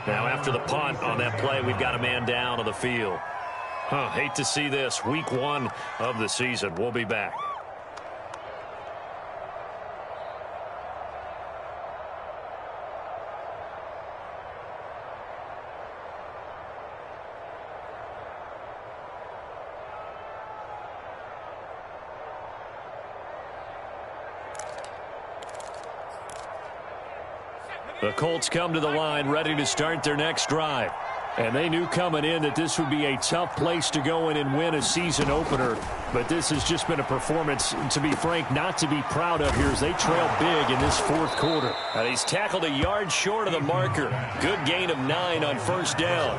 [SPEAKER 3] Now after the punt on that play, we've got a man down on the field. Hate to see this. Week 1 of the season. We'll be back. The Colts come to the line ready to start their next drive. And they knew coming in that this would be a tough place to go in and win a season opener. But this has just been a performance, to be frank, not to be proud of here as they trail big in this fourth quarter. And he's tackled a yard short of the marker. Good gain of 9 on first down.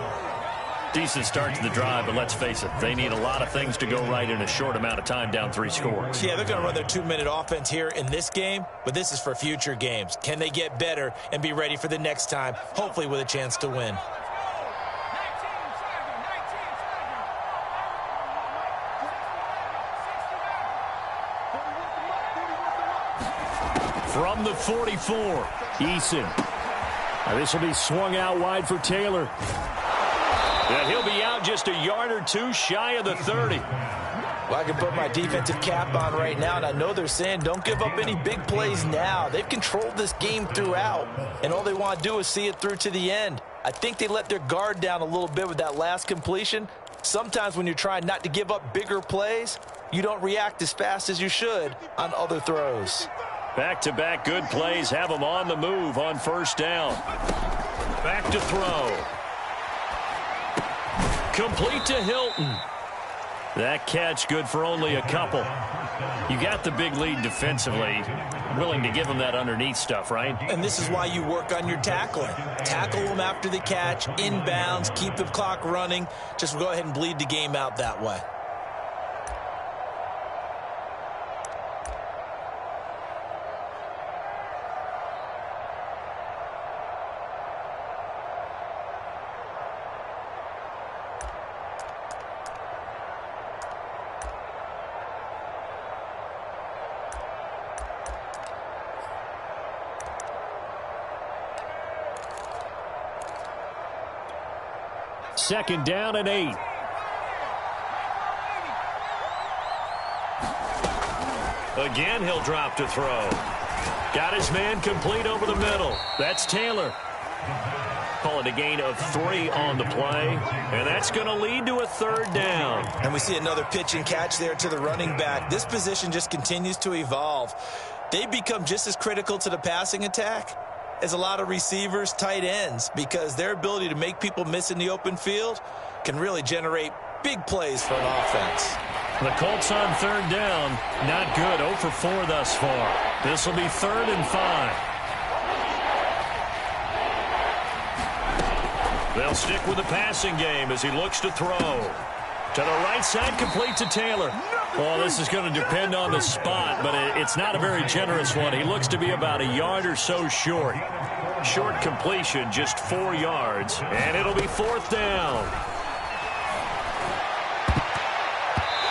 [SPEAKER 3] Decent start to the drive, but let's face it, they need a lot of things to go right in a short amount of time, down 3 scores.
[SPEAKER 2] Yeah, they're going to run their 2-minute offense here in this game, but this is for future games. Can they get better and be ready for the next time, hopefully with a chance to win?
[SPEAKER 3] From the 44, Eason. Now this will be swung out wide for Taylor. And he'll be out just a yard or 2 shy of the 30.
[SPEAKER 2] Well, I can put my defensive cap on right now, and I know they're saying don't give up any big plays now. They've controlled this game throughout, and all they want to do is see it through to the end. I think they let their guard down a little bit with that last completion. Sometimes when you're trying not to give up bigger plays, you don't react as fast as you should on other throws.
[SPEAKER 3] Back-to-back good plays have them on the move on first down. Back to throw. Complete to Hilton. That catch good for only a couple. You got the big lead defensively. Willing to give them that underneath stuff, right?
[SPEAKER 2] And this is why you work on your tackling. Tackle them after the catch, inbounds, keep the clock running. Just go ahead and bleed the game out that way.
[SPEAKER 3] Second down and 8. Again, he'll drop to throw. Got his man complete over the middle. That's Taylor. Call it a gain of 3 on the play, and that's going to lead to a third down.
[SPEAKER 2] And we see another pitch and catch there to the running back. This position just continues to evolve. They become just as critical to the passing attack as a lot of receivers, tight ends, because their ability to make people miss in the open field can really generate big plays for an offense.
[SPEAKER 3] The Colts on third down. Not good. 0 for 4 thus far. This will be 3rd and 5. They'll stick with the passing game as he looks to throw. To the right side, complete to Taylor. Well, this is going to depend on the spot, but it's not a very generous one. He looks to be about a yard or so short. Short completion, just 4 yards, and it'll be 4th down.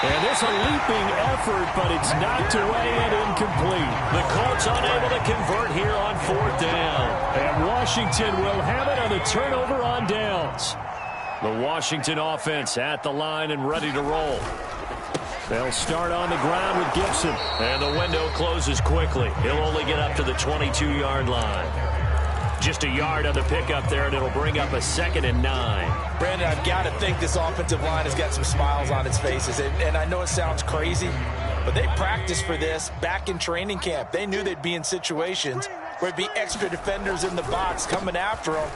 [SPEAKER 3] And there's a leaping effort, but it's knocked away and incomplete. The Colts unable to convert here on 4th down. And Washington will have it on the turnover on downs. The Washington offense at the line and ready to roll. They'll start on the ground with Gibson. And the window closes quickly. He'll only get up to the 22-yard line. Just a yard on the pickup there, and it'll bring up a 2nd and 9.
[SPEAKER 2] Brandon, I've got to think this offensive line has got some smiles on its faces. And I know it sounds crazy, but they practiced for this back in training camp. They knew they'd be in situations where there'd be extra defenders in the box coming after them,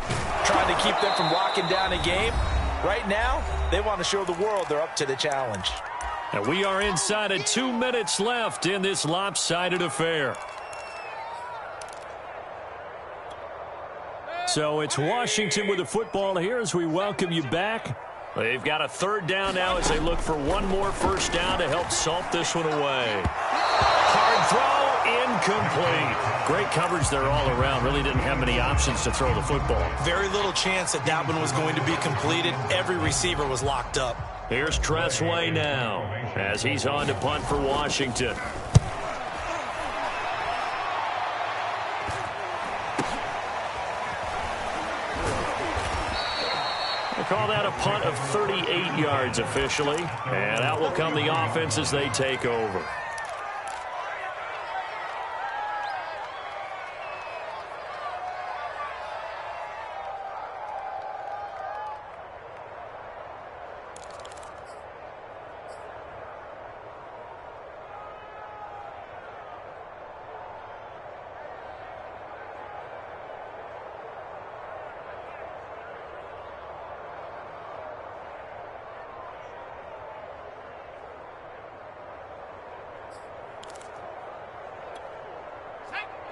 [SPEAKER 2] trying to keep them from locking down a game. Right now, they want to show the world they're up to the challenge.
[SPEAKER 3] And we are inside of 2 minutes left in this lopsided affair. So it's Washington with the football here as we welcome you back. They've got a 3rd down now as they look for one more first down to help salt this one away. Hard throw, incomplete. Great coverage there all around. Really didn't have many options to throw the football.
[SPEAKER 2] Very little chance that that one was going to be completed. Every receiver was locked up.
[SPEAKER 3] Here's Tressway now as he's on to punt for Washington. They call that a punt of 38 yards officially, and out will come the offense as they take over.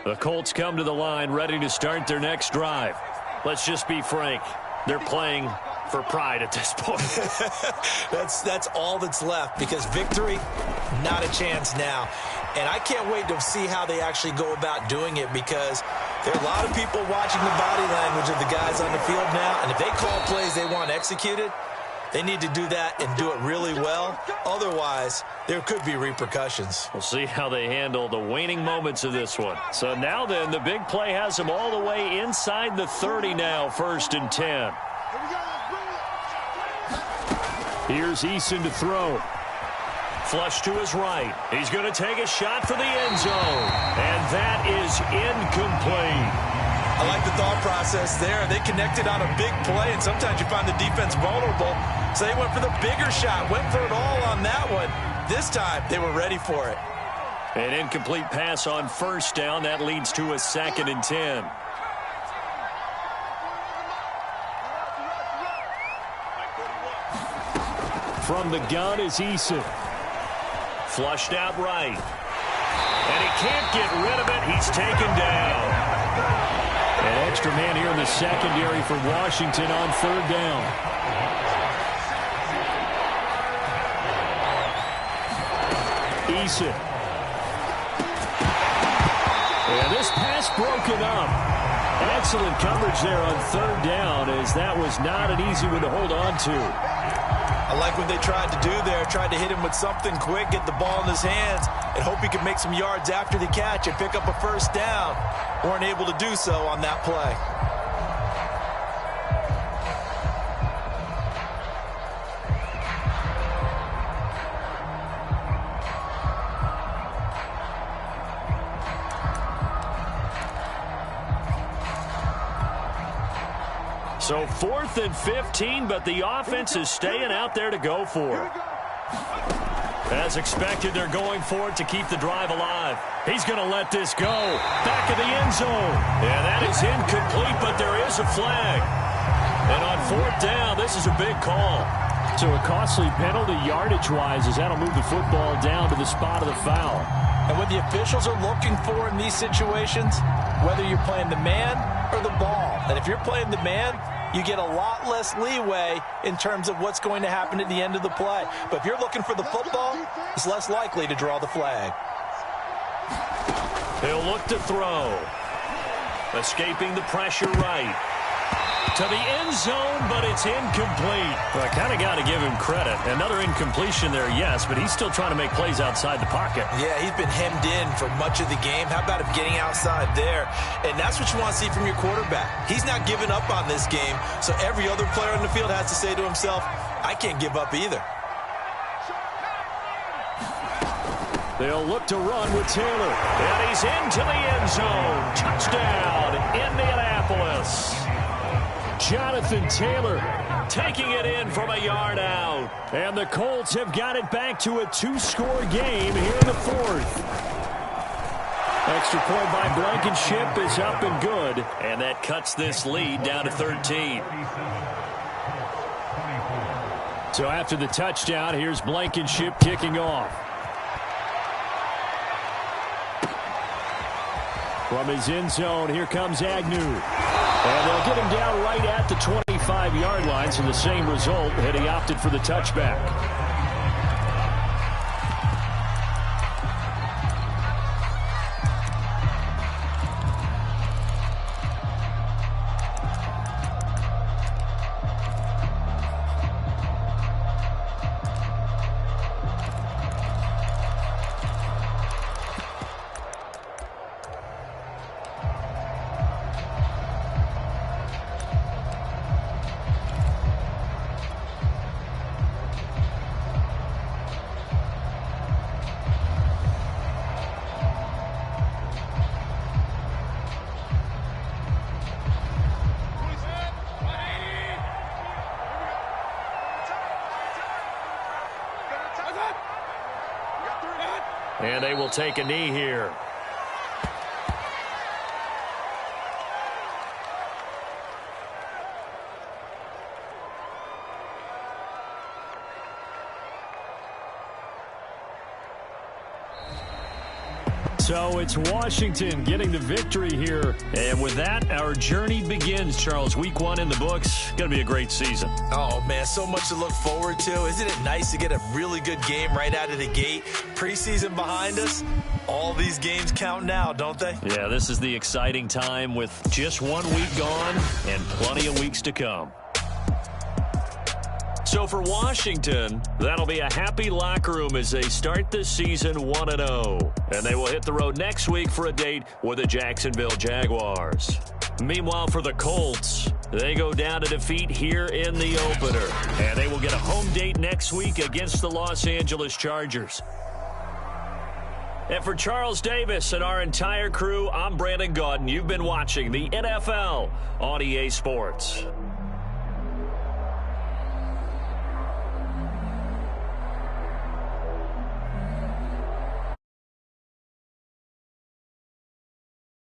[SPEAKER 3] The Colts come to the line ready to start their next drive. Let's just be frank. They're playing for pride at this point.
[SPEAKER 2] That's all that's left, because victory, not a chance now. And I can't wait to see how they actually go about doing it, because there are a lot of people watching the body language of the guys on the field now, and if they call plays they want executed, they need to do that and do it really well. Otherwise, there could be repercussions.
[SPEAKER 3] We'll see how they handle the waning moments of this one. So now then, the big play has them all the way inside the 30 now, 1st and 10. Here's Eason to throw. Flush to his right. He's going to take a shot for the end zone. And that is incomplete.
[SPEAKER 2] I like the thought process there. They connected on a big play, and sometimes you find the defense vulnerable. So they went for the bigger shot, went for it all on that one. This time, they were ready for it.
[SPEAKER 3] An incomplete pass on 1st down. That leads to a 2nd and 10. From the gun is Eason. Flushed out right. And he can't get rid of it. He's taken down. An extra man here in the secondary for Washington on 3rd down. Eason. And this pass broken up. Excellent coverage there on 3rd down, as that was not an easy one to hold on to.
[SPEAKER 2] I like what they tried to do there, tried to hit him with something quick, get the ball in his hands, and hope he could make some yards after the catch and pick up a 1st down. Weren't able to do so on that play.
[SPEAKER 3] So 4th and 15, but the offense is staying out there to go for it. As expected, they're going for it to keep the drive alive. He's going to let this go. Back of the end zone. And that is incomplete, but there is a flag. And on 4th down, this is a big call. So a costly penalty yardage-wise, as that'll move the football down to the spot of the foul.
[SPEAKER 2] And what the officials are looking for in these situations, whether you're playing the man or the ball. And if you're playing the man, you get a lot less leeway in terms of what's going to happen at the end of the play. But if you're looking for the football, it's less likely to draw the flag.
[SPEAKER 3] He'll look to throw. Escaping the pressure right. To the end zone, but it's incomplete. Well, I kind of got to give him credit. Another incompletion there, yes, but he's still trying to make plays outside the pocket.
[SPEAKER 2] Yeah, he's been hemmed in for much of the game. How about him getting outside there? And that's what you want to see from your quarterback. He's not giving up on this game, so every other player on the field has to say to himself, I can't give up either.
[SPEAKER 3] They'll look to run with Taylor. And he's into the end zone. Touchdown, Indianapolis. Jonathan Taylor taking it in from a yard out. And the Colts have got it back to a 2-score game here in the 4th. Extra point by Blankenship is up and good. And that cuts this lead down to 13. So after the touchdown, here's Blankenship kicking off. From his end zone, here comes Agnew. And they'll get him down right at the 25-yard line, so the same result, and he opted for the touchback. And they will take a knee here. So it's Washington getting the victory here. And with that, our journey begins, Charles. Week 1 in the books. Going to be a great season.
[SPEAKER 2] Oh, man, so much to look forward to. Isn't it nice to get a really good game right out of the gate? Preseason behind us. All these games count now, don't they?
[SPEAKER 3] Yeah, this is the exciting time with just 1 week gone and plenty of weeks to come. So for Washington, that'll be a happy locker room as they start this season 1-0. And they will hit the road next week for a date with the Jacksonville Jaguars. Meanwhile, for the Colts, they go down to defeat here in the opener. And they will get a home date next week against the Los Angeles Chargers. And for Charles Davis and our entire crew, I'm Brandon Gaudin. You've been watching the NFL on EA Sports.